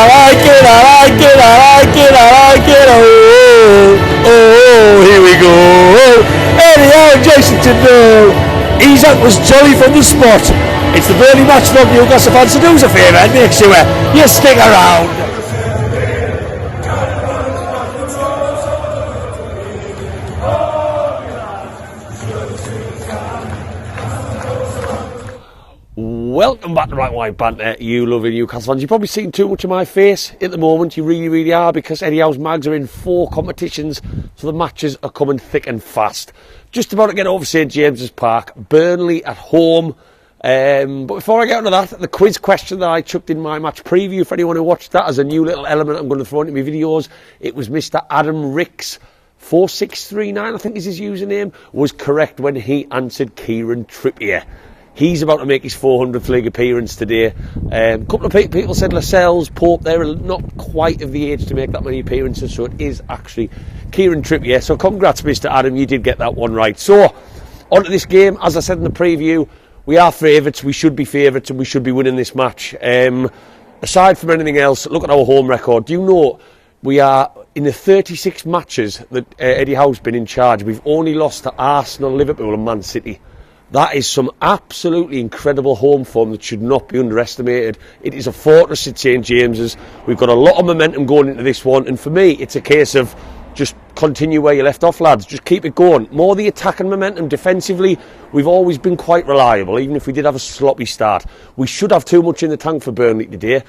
like it, I like it, I like it, I like it. Oh, here we go. Eddie Howe and Jason Tyndall. Isaac was jolly from the spot. It's the Burnley match from Newcastle fans, so do us a favour and make sure you stick around. Welcome back to Black and White Banter, you lovely Newcastle fans. You've probably seen too much of my face at the moment, you really are, because Eddie Howe's Mags are in 4 competitions, so the matches are coming thick and fast. Just about to get over St. James's Park, Burnley at home. But before I get into that, the quiz question that I chucked in my match preview, for anyone who watched that as a new little element I'm going to throw into my videos, it was Mr. Adam Ricks, 4639 I think is his username, was correct when he answered Kieran Trippier. He's about to make his 400th league appearance today. A couple of people said Lascelles, Pope, they're not quite of the age to make that many appearances, so it is actually Kieran Trippier. So congrats, Mr. Adam, you did get that one right. So, on to this game. As I said in the preview, we are favourites, we should be favourites, and we should be winning this match. Aside from anything else, look at our home record. Do you know we are in the 36 matches that Eddie Howe's been in charge? We've only lost to Arsenal, Liverpool and Man City. That is some absolutely incredible home form that should not be underestimated. It is a fortress at St. James's. We've got a lot of momentum going into this one, and for me it's a case of just continue where you left off, lads. Just keep it going. More the attacking momentum. Defensively, we've always been quite reliable, even if we did have a sloppy start. We should have too much in the tank for Burnley today.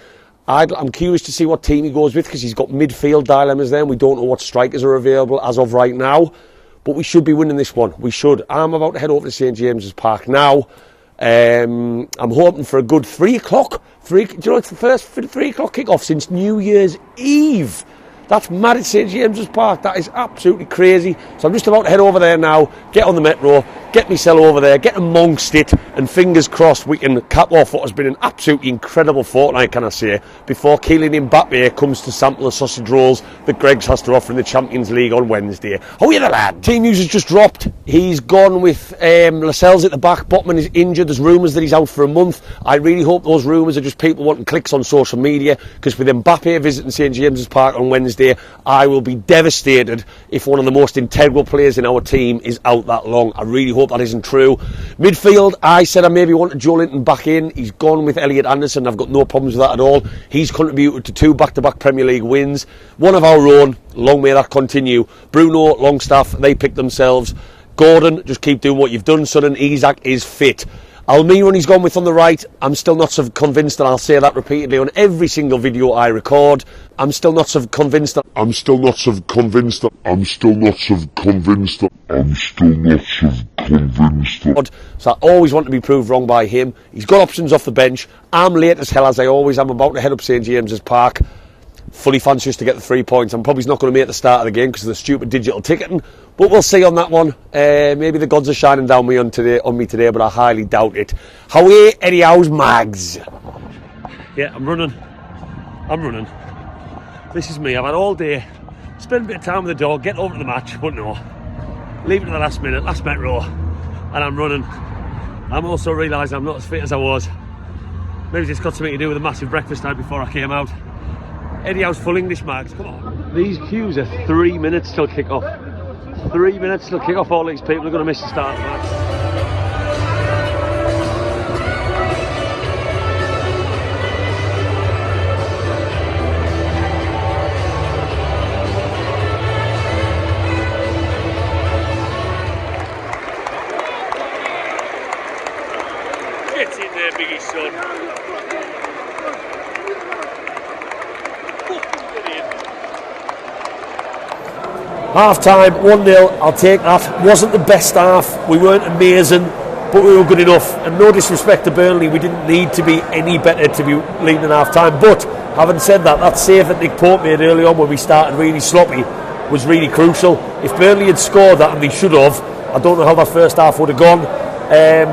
I'm curious to see what team he goes with, because he's got midfield dilemmas there, and we don't know what strikers are available as of right now. But we should be winning this one. We should. I'm about to head over to St. James's Park now. I'm hoping for a good 3 o'clock. Do you know it's the first 3 o'clock kick-off since New Year's Eve? That's mad at St. James's Park. That is absolutely crazy. So I'm just about to head over there now, get on the metro, get myself over there, get amongst it, and fingers crossed we can cap off what has been an absolutely incredible fortnight, can I say, before Kylian Mbappe comes to sample the sausage rolls that Greggs has to offer in the Champions League on Wednesday. Oh yeah, the lad. Team news has just dropped. He's gone with Lascelles at the back. Botman is injured. There's rumours that he's out for a month. I really hope those rumours are just people wanting clicks on social media, because with Mbappe visiting St. James's Park on Wednesday, I will be devastated if one of the most integral players in our team is out that long. I really hope that isn't true. Midfield, I said I maybe wanted Joe Linton back in. He's gone with Elliot Anderson. I've got no problems with that at all. He's contributed to 2 back-to-back Premier League wins. One of our own. Long may that continue. Bruno, Longstaff, they picked themselves. Gordon, just keep doing what you've done, son, and Isaac is fit. Almiron he's gone with on the right. I'm still not so convinced, and I'll say that repeatedly on every single video I record. I'm still not so convinced. So I always want to be proved wrong by him. He's got options off the bench. I'm late as hell, as I always am. About to head up St. James's Park. Fully fancy us to get the 3 points. I'm probably not going to make the start of the game because of the stupid digital ticketing, but we'll see on that one. Maybe the gods are shining down on me today, but I highly doubt it. How are Eddie Howe's Mags? Yeah, I'm running. This is me. I've had all day, spend a bit of time with the dog, get over to the match, but no. Leave it to the last minute, last metro, and I'm running. I'm also realising I'm not as fit as I was. Maybe it's got something to do with a massive breakfast night before I came out. Eddie Howe's full English Mags, come on. These queues are 3 minutes till kick off. 3 minutes till kick off. All these people are going to miss the start of the match. Get in there, Biggie son. Half time, 1-0, I'll take that. Wasn't the best half, we weren't amazing, but we were good enough. And no disrespect to Burnley, we didn't need to be any better to be leading in half time. But having said that, that save that Nick Pope made early on when we started really sloppy was really crucial. If Burnley had scored that, and they should have, I don't know how that first half would have gone.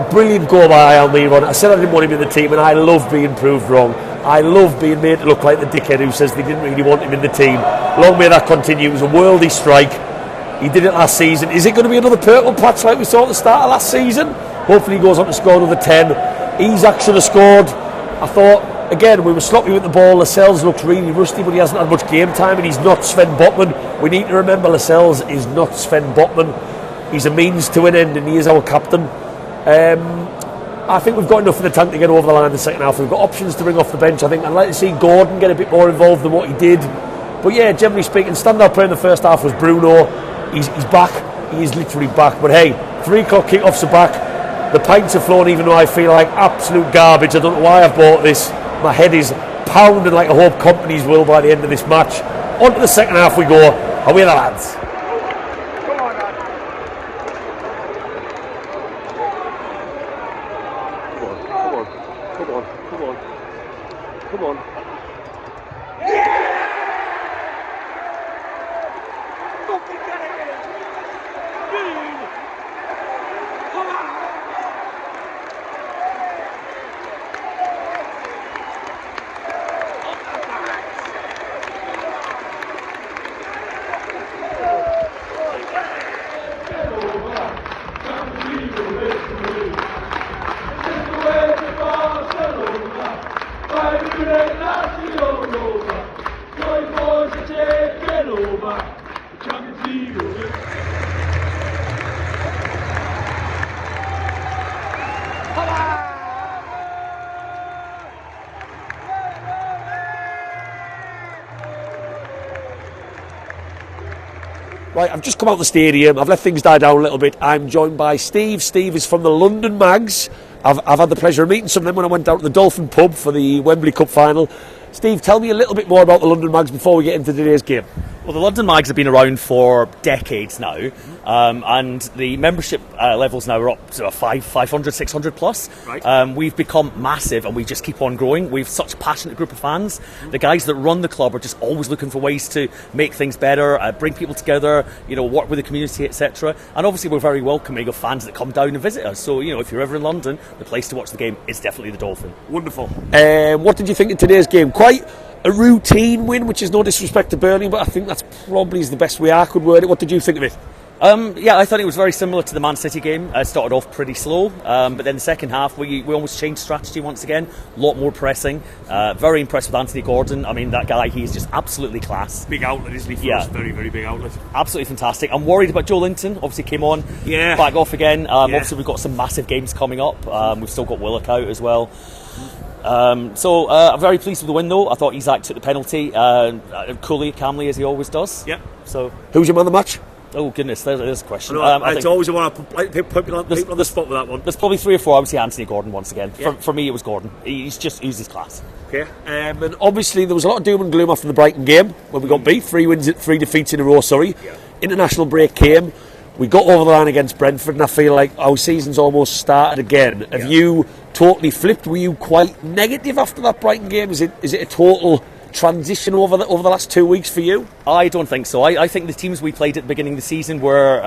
Brilliant goal by Almiron. I said I didn't want him in the team, and I love being proved wrong. I love being made to look like the dickhead who says they didn't really want him in the team. Long may that continue. It was a worldy strike. He did it last season. Is it going to be another purple patch like we saw at the start of last season? Hopefully he goes on to score another 10. Isaac should have scored. I thought again, we were sloppy with the ball. Lascelles looks really rusty, but he hasn't had much game time, and he's not Sven Botman. We need to remember Lascelles is not Sven Botman. He's a means to an end, and he is our captain. I think we've got enough in the tank to get over the line in the second half. We've got options to bring off the bench. I think I'd like to see Gordon get a bit more involved than what he did. But yeah, generally speaking, standout player in the first half was Bruno. He's back. He is literally back. But hey, 3 o'clock kickoffs are back. The pints are flowing, even though I feel like absolute garbage. I don't know why I've bought this. My head is pounding like I hope companies will by the end of this match. On to the second half we go. Away the lads. Come on. Right, I've just come out of the stadium. I've let things die down a little bit. I'm joined by Steve. Steve is from the London Mags. I've had the pleasure of meeting some of them when I went out to the Dolphin pub for the Wembley Cup final. Steve, tell me a little bit more about the London Mags before we get into today's game. Well, the London Mags have been around for decades now, and the membership levels now are up to 500, 600 plus. Right. We've become massive, and we just keep on growing. We've such a passionate group of fans. The guys that run the club are just always looking for ways to make things better, bring people together, work with the community, etc. And obviously, we're very welcoming of fans that come down and visit us. So, if you're ever in London, the place to watch the game is definitely the Dolphin. Wonderful. What did you think of today's game? Quite a routine win, which is no disrespect to Burnley, but I think that's probably is the best way I could word it. What did you think of it? Yeah, I thought it was very similar to the Man City game. It started off pretty slow, but then the second half we almost changed strategy once again. A lot more pressing. Very impressed with Anthony Gordon. I mean, that guy, he's just absolutely class. Big outlet, isn't he? For us? Very, very big outlet. Absolutely fantastic. I'm worried about Joe Linton. Obviously came on, back off again. Obviously we've got some massive games coming up. We've still got Willock out as well. So I'm very pleased with the win, though. I thought Isaac took the penalty coolly, calmly, as he always does. Yeah. So who's your man of the match? Oh goodness, there's a question. It's always the one I put people on the spot with that one. There's probably 3 or 4. I would say Anthony Gordon once again. Yeah. For me, it was Gordon. He's his class. Okay. And obviously there was a lot of doom and gloom after the Brighton game when we got beat. 3 defeats in a row. Yeah. International break came. We got over the line against Brentford, and I feel like our season's almost started again. Have you totally flipped? Were you quite negative after that Brighton game? Is it a total transition over the last 2 weeks for you? I don't think so. I think the teams we played at the beginning of the season were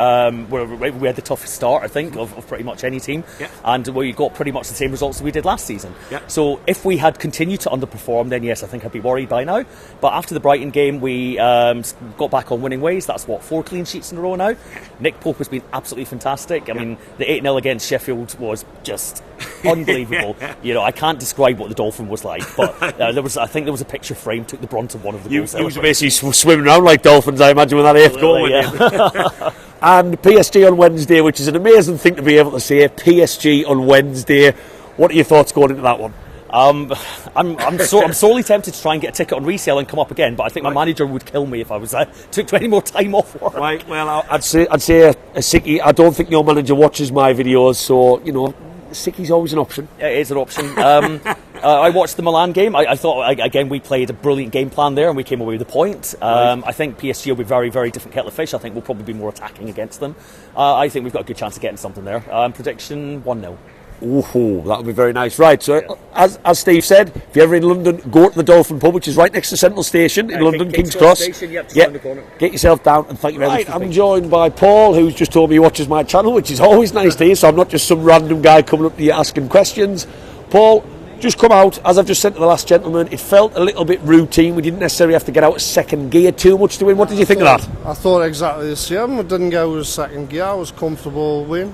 we had the toughest start, I think, of pretty much any team, and we got pretty much the same results that we did last season. So if we had continued to underperform, then yes, I think I'd be worried by now. But after the Brighton game, we got back on winning ways. That's 4 clean sheets in a row now. Nick Pope has been absolutely fantastic. I mean, the 8-0 against Sheffield was just unbelievable. I can't describe what the Dolphin was like, but I think there was a picture frame took the brunt of one of the goals. You was basically swimming around like dolphins, I imagine, when that 8th goal went in. And PSG on Wednesday, which is an amazing thing to be able to say. PSG on Wednesday. What are your thoughts going into that one? I'm sorely tempted to try and get a ticket on resale and come up again, but I think my manager would kill me if I was took any more time off work. Right. Well, I'd say a sickie. I don't think your manager watches my videos, so sickie's always an option. It is an option. I watched the Milan game. I thought, again, we played a brilliant game plan there and we came away with a point. I think PSG will be very, very different kettle of fish. I think we'll probably be more attacking against them. I think we've got a good chance of getting something there. Prediction 1-0. Ooh, that would be very nice. Right, so as Steve said, if you're ever in London, go to the Dolphin pub, which is right next to Central Station in London, King's Cross. Station, the corner. Get yourself down, and thank you very much. I'm joined by Paul, who's just told me he watches my channel, which is always nice to hear, so I'm not just some random guy coming up to you asking questions. Paul, just come out, as I've just said to the last gentleman, it felt a little bit routine. We didn't necessarily have to get out of second gear too much to win. What did you think of that? I thought exactly the same. I didn't go with second gear. I was comfortable win,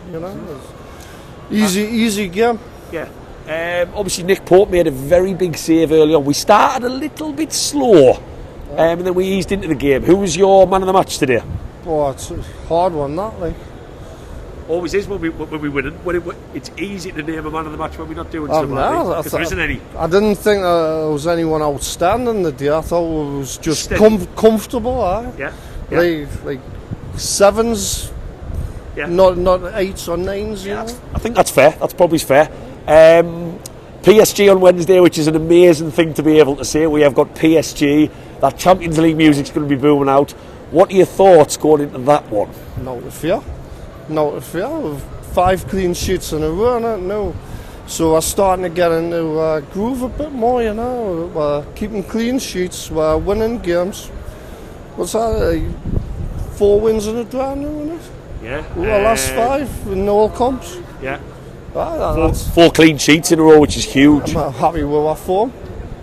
Easy game. Yeah. Obviously, Nick Pope made a very big save early on. We started a little bit slow, and then we eased into the game. Who was your man of the match today? Oh, it's a hard one, that, like. Always is when we win. It's easy to name a man of the match when we're not doing something like this, because there isn't any. I didn't think there was anyone outstanding today. I thought it was just comfortable. Yeah. Like sevens, not 8s or 9s. You know? I think that's fair. That's probably fair. PSG on Wednesday, which is an amazing thing to be able to say. We have got PSG. That Champions League music's going to be booming out. What are your thoughts going into that one? Not to fear. 5 clean sheets in a row, no. So we're starting to get into groove a bit more, you know. We're keeping clean sheets, we're winning games. What's that? 4 wins in a draw now, isn't it? Yeah. Our last 5 in all comps. Yeah. 4 clean sheets in a row, which is huge. I'm happy with our form.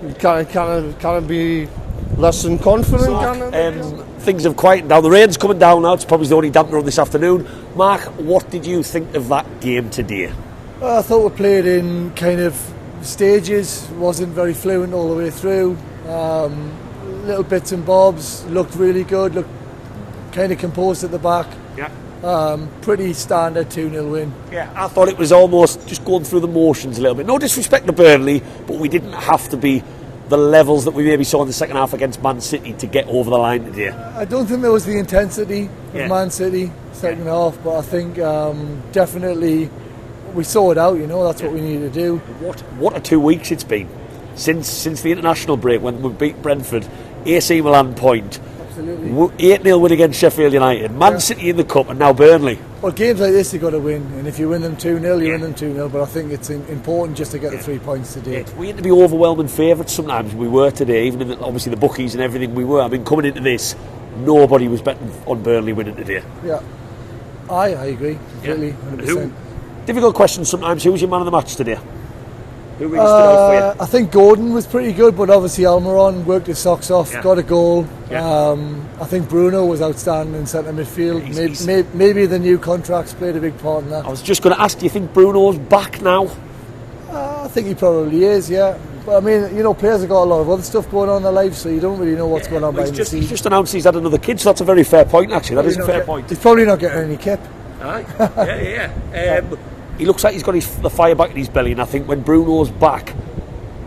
You can't be less than confident. Things have quietened down. The rain's coming down now. It's probably the only dampener on this afternoon. Mark, what did you think of that game today? I thought we played in kind of stages. Wasn't very fluent all the way through. Little bits and bobs. Looked really good. Looked kind of composed at the back. Yeah. Pretty standard 2-0 win. Yeah, I thought it was almost just going through the motions a little bit. No disrespect to Burnley, but we didn't have to be the levels that we maybe saw in the second half against Man City to get over the line today. I don't think there was the intensity of Man City second half, but I think definitely we saw it out, you know, that's what we needed to do. What a 2 weeks it's been since the international break when we beat Brentford, AC Milan point. Absolutely. 8-0 win against Sheffield United, Man City in the Cup, and now Burnley. Well, games like this you've got to win, and if you win them 2-0, you win them 2-0, but I think it's important just to get the 3 points today. We had to be overwhelming favourites sometimes. We were today, even in obviously the bookies and everything we were. I mean, coming into this, nobody was betting on Burnley winning today. Yeah, I agree completely, 100%. Difficult question sometimes. Who was your man of the match today? Who really stood out for you? I think Gordon was pretty good, but obviously Almiron worked his socks off, got a goal. I think Bruno was outstanding in centre midfield. Maybe the new contracts played a big part in that. I was just going to ask, do you think Bruno's back now? I think he probably is, yeah. But I mean, you know, players have got a lot of other stuff going on in their lives, so you don't really know what's going on behind the scenes. He's just announced he's had another kid, so that's a very fair point, actually. That is a fair point. He's probably not getting any kip. Aye. Yeah. He looks like he's got the fire back in his belly, and I think when Bruno's back,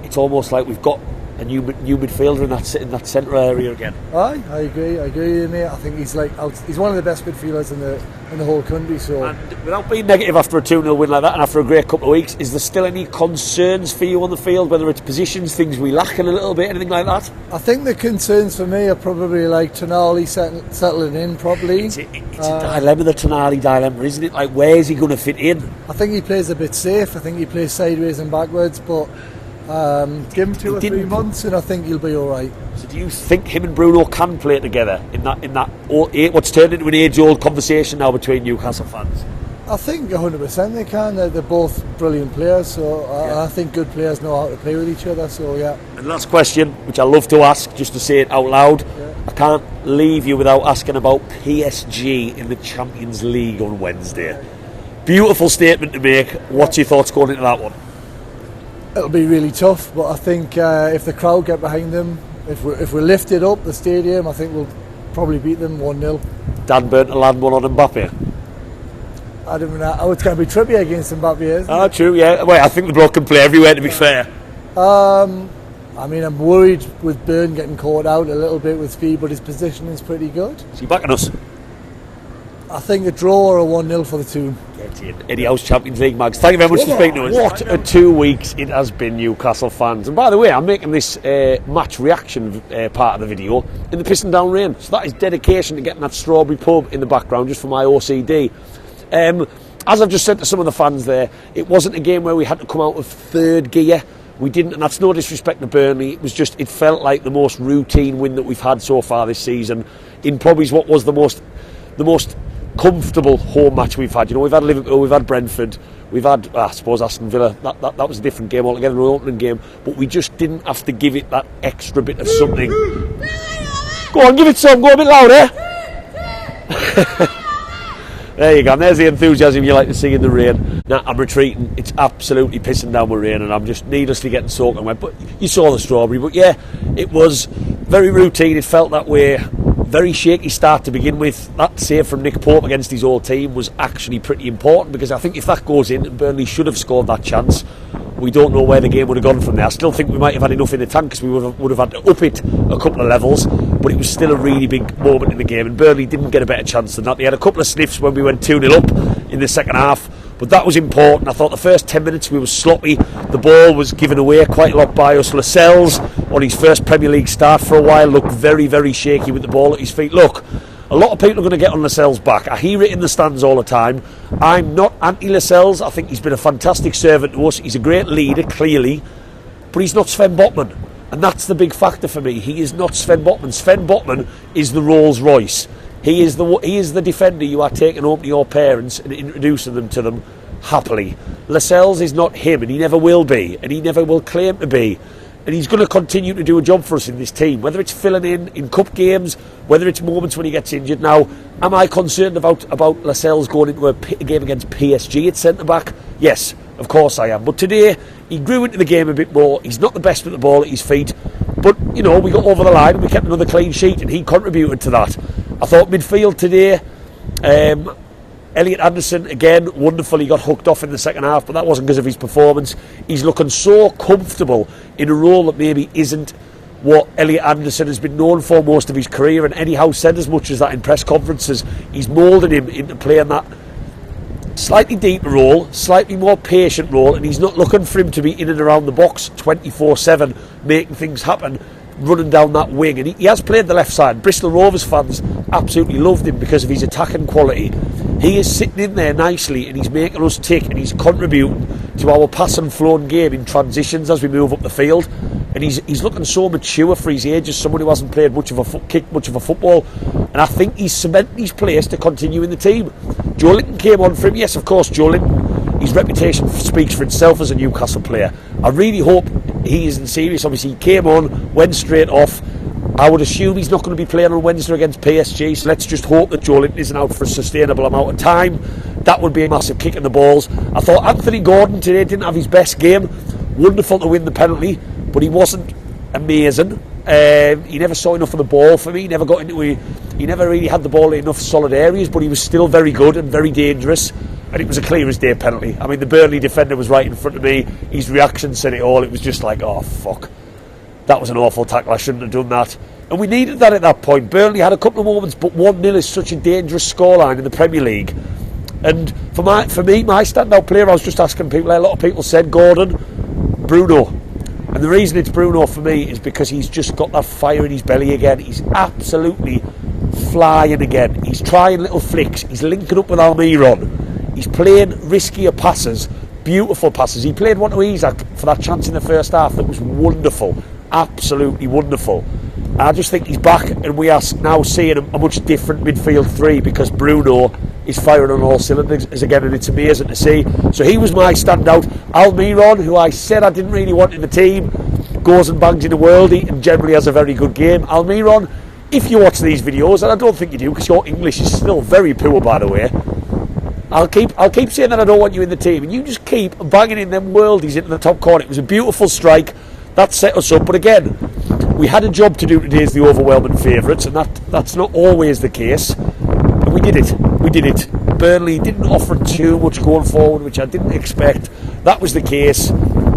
it's almost like we've got a new midfielder in that centre area again. Aye, I agree with you, mate. I think he's he's one of the best midfielders in the whole country. So, and without being negative after a 2-0 win like that, and after a great couple of weeks, is there still any concerns for you on the field? Whether it's positions, things we lacking a little bit, anything like that? I think the concerns for me are probably like Tonali settling in properly. It's a dilemma, the Tonali dilemma, isn't it? Like, where's he going to fit in? I think he plays a bit safe. I think he plays sideways and backwards, but give him 2 or 3 months and I think he'll be alright. So do you think him and Bruno can play together in that what's turned into an age-old conversation now between Newcastle fans? I think 100% they can. They're both brilliant players, so I think good players know how to play with each other, so yeah. And last question, which I love to ask just to say it out loud, I can't leave you without asking about PSG in the Champions League on Wednesday. Beautiful statement to make. What's your thoughts going into that one? It'll be really tough, but I think if the crowd get behind them, if we lift it up, the stadium, I think we'll probably beat them 1-0. Dan Burn to land one on Mbappe. I don't know. Oh, it's going to be Trippier against Mbappe, isn't it? True, yeah. Well, I think the bloke can play everywhere, to be fair. I mean, I'm worried with Burn getting caught out a little bit with speed, but his position is pretty good. Is he backing us? I think a draw or a 1-0 for the team. Eddie Howe's Champions League mags. Thank you very much for speaking to us. What a 2 weeks it has been, Newcastle fans. And by the way, I'm making this match reaction part of the video in the pissing down rain. So that is dedication to getting that strawberry pub in the background just for my OCD. As I've just said to some of the fans there, it wasn't a game where we had to come out of third gear. We didn't, and that's no disrespect to Burnley. It was just, it felt like the most routine win that we've had so far this season in probably what was the most comfortable home match we've had. You know, we've had Liverpool, we've had Brentford, we've had, I suppose, Aston Villa. That was a different game altogether, an opening game, but we just didn't have to give it that extra bit of something. Go on, give it some, go a bit louder. There you go. And there's the enthusiasm you like to see in the rain. Now, I'm retreating. It's absolutely pissing down with rain and I'm just needlessly getting soaking wet. But you saw the strawberry. But yeah, it was very routine. It felt that way. Very shaky start to begin with. That save from Nick Pope against his old team was actually pretty important because I think if that goes in, Burnley should have scored that chance. We don't know where the game would have gone from there. I still think we might have had enough in the tank because we would have had to up it a couple of levels, but it was still a really big moment in the game and Burnley didn't get a better chance than that. They had a couple of sniffs when we went 2-0 up in the second half, but that was important. I thought the first 10 minutes we were sloppy. The ball was given away quite a lot by us. Lascelles, on his first Premier League start for a while, looked very, very shaky with the ball at his feet. Look, a lot of people are going to get on Lascelles' back. I hear it in the stands all the time. I'm not anti-Lascelles. I think he's been a fantastic servant to us. He's a great leader, clearly, but he's not Sven Botman. And that's the big factor for me. He is not Sven Botman. Sven Botman is the Rolls Royce. He is the defender you are taking home to your parents and introducing them to them happily. Lascelles is not him, and he never will be, and he never will claim to be. And he's going to continue to do a job for us in this team, whether it's filling in cup games, whether it's moments when he gets injured. Now, am I concerned about Lascelles going into a game against PSG at centre-back? Yes, of course I am. But today, he grew into the game a bit more. He's not the best with the ball at his feet. But, you know, we got over the line and we kept another clean sheet, and he contributed to that. I thought midfield today, Elliot Anderson, again, wonderful. He got hooked off in the second half, but that wasn't because of his performance. He's looking so comfortable in a role that maybe isn't what Elliot Anderson has been known for most of his career, and Eddie Howe said as much as that in press conferences. He's moulded him into playing that slightly deeper role, slightly more patient role, and he's not looking for him to be in and around the box 24/7, making things happen, running down that wing. And he has played the left side. Bristol Rovers fans absolutely loved him because of his attacking quality. He is sitting in there nicely and he's making us tick and he's contributing to our pass and flown game in transitions as we move up the field. And he's looking so mature for his age as someone who hasn't played much of a football. And I think he's cemented his place to continue in the team. Joe Linton came on for him. Yes, of course, Joe Linton, his reputation speaks for itself as a Newcastle player. I really hope he isn't serious. Obviously, he came on, went straight off. I would assume he's not going to be playing on Wednesday against PSG, so let's just hope that Joe Linton isn't out for a sustainable amount of time. That would be a massive kick in the balls. I thought Anthony Gordon today didn't have his best game. Wonderful to win the penalty, but he wasn't amazing. He never saw enough of the ball for me. He never really had the ball in enough solid areas, but he was still very good and very dangerous. And it was a clear as day penalty. I mean, the Burnley defender was right in front of me. His reaction said it all. It was just like, oh, fuck. That was an awful tackle. I shouldn't have done that. And we needed that at that point. Burnley had a couple of moments, but 1-0 is such a dangerous scoreline in the Premier League. And for me, my standout player, I was just asking people, a lot of people said Gordon, Bruno. And the reason it's Bruno for me is because he's just got that fire in his belly again. He's absolutely flying again. He's trying little flicks. He's linking up with Almiron. He's playing riskier passes, beautiful passes. He played one to Isaac for that chance in the first half that was wonderful. Absolutely wonderful. And I just think he's back and we are now seeing a much different midfield three because Bruno is firing on all cylinders again, and it's amazing to see. So he was my standout. Almiron, who I said I didn't really want in the team, goes and bangs in a worldie and generally has a very good game. Almiron, if you watch these videos, and I don't think you do because your English is still very poor, by the way, I'll keep saying that I don't want you in the team, and you just keep banging in them worldies into the top corner. It was a beautiful strike. That set us up, but again, we had a job to do today as the overwhelming favourites, and that's not always the case. And we did it. Burnley didn't offer too much going forward, which I didn't expect. That was the case.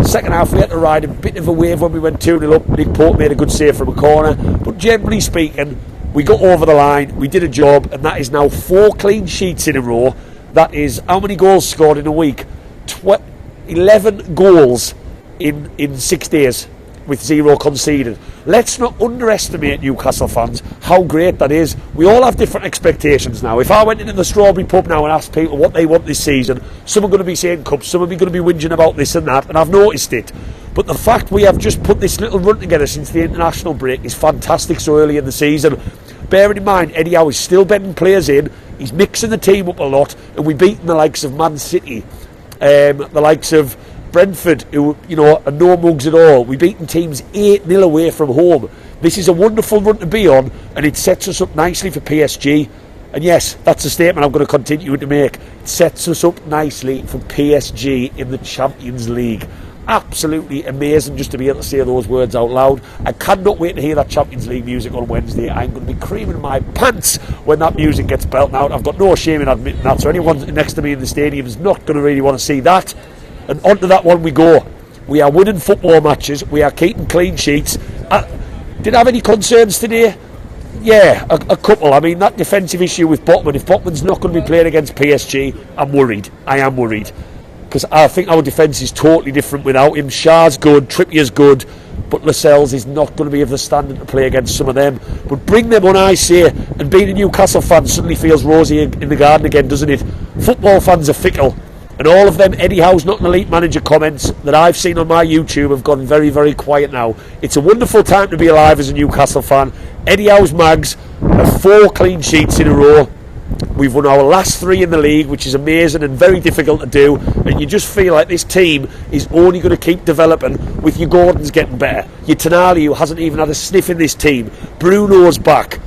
Second half, we had to ride a bit of a wave when we went 2-0 up. Nick Pope made a good save from a corner, but generally speaking, we got over the line. We did a job, and that is now 4 clean sheets in a row. That is how many goals scored in a week? 11 goals in 6 days with 0 conceded. Let's not underestimate, Newcastle fans, how great that is. We all have different expectations now. If I went into the Strawberry Pub now and asked people what they want this season, some are going to be saying cups, some are going to be whinging about this and that, and I've noticed it. But the fact we have just put this little run together since the international break is fantastic so early in the season. Bearing in mind, Eddie Howe is still betting players in, he's mixing the team up a lot, and we've beaten the likes of Man City, the likes of Brentford, who, you know, are no mugs at all. We've beaten teams 8-0 away from home. This is a wonderful run to be on, and it sets us up nicely for PSG. And yes, that's a statement I'm going to continue to make. It sets us up nicely for PSG in the Champions League. Absolutely amazing just to be able to say those words out loud. I cannot wait to hear that Champions League music on Wednesday. I'm going to be creaming my pants when that music gets belted out. I've got no shame in admitting that, so anyone next to me in the stadium is not going to really want to see that. And onto that one we go. We are winning football matches. We are keeping clean sheets. Did I have any concerns today? Yeah, a couple. I mean, that defensive issue with Botman, if Botman's not going to be playing against PSG, I'm worried. I am worried. Because I think our defence is totally different without him. Shah's good, Trippier's good, but Lascelles is not going to be of the standing to play against some of them. But bring them on, I say, and being a Newcastle fan suddenly feels rosy in the garden again, doesn't it? Football fans are fickle. And all of them Eddie Howe's not an elite manager comments that I've seen on my YouTube have gone very, very quiet now. It's a wonderful time to be alive as a Newcastle fan. Eddie Howe's Mags have 4 clean sheets in a row. We've won our last 3 in the league, which is amazing and very difficult to do. And you just feel like this team is only going to keep developing with your Gordons getting better. Your Tonali, who hasn't even had a sniff in this team. Bruno's back.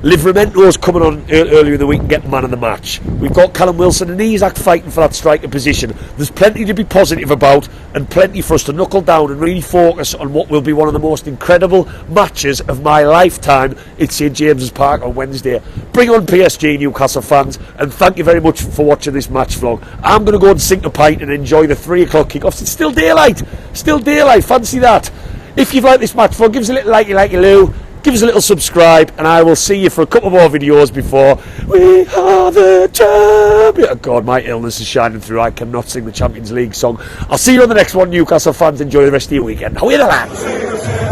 Livramento's coming on earlier in the week and getting man of the match. We've got Callum Wilson and Isak fighting for that striker position. There's plenty to be positive about and plenty for us to knuckle down and really focus on what will be one of the most incredible matches of my lifetime at St. James Park on Wednesday. Bring on PSG, Newcastle fans, and thank you very much for watching this match vlog. I'm going to go and sink a pint and enjoy the 3 o'clock kickoffs. It's still daylight, fancy that. If you've liked this match vlog, give us a little likey loo. Give us a little subscribe, and I will see you for a couple more videos before we are the champions. Oh God, my illness is shining through. I cannot sing the Champions League song. I'll see you on the next one, Newcastle fans. Enjoy the rest of your weekend. How are you, lads?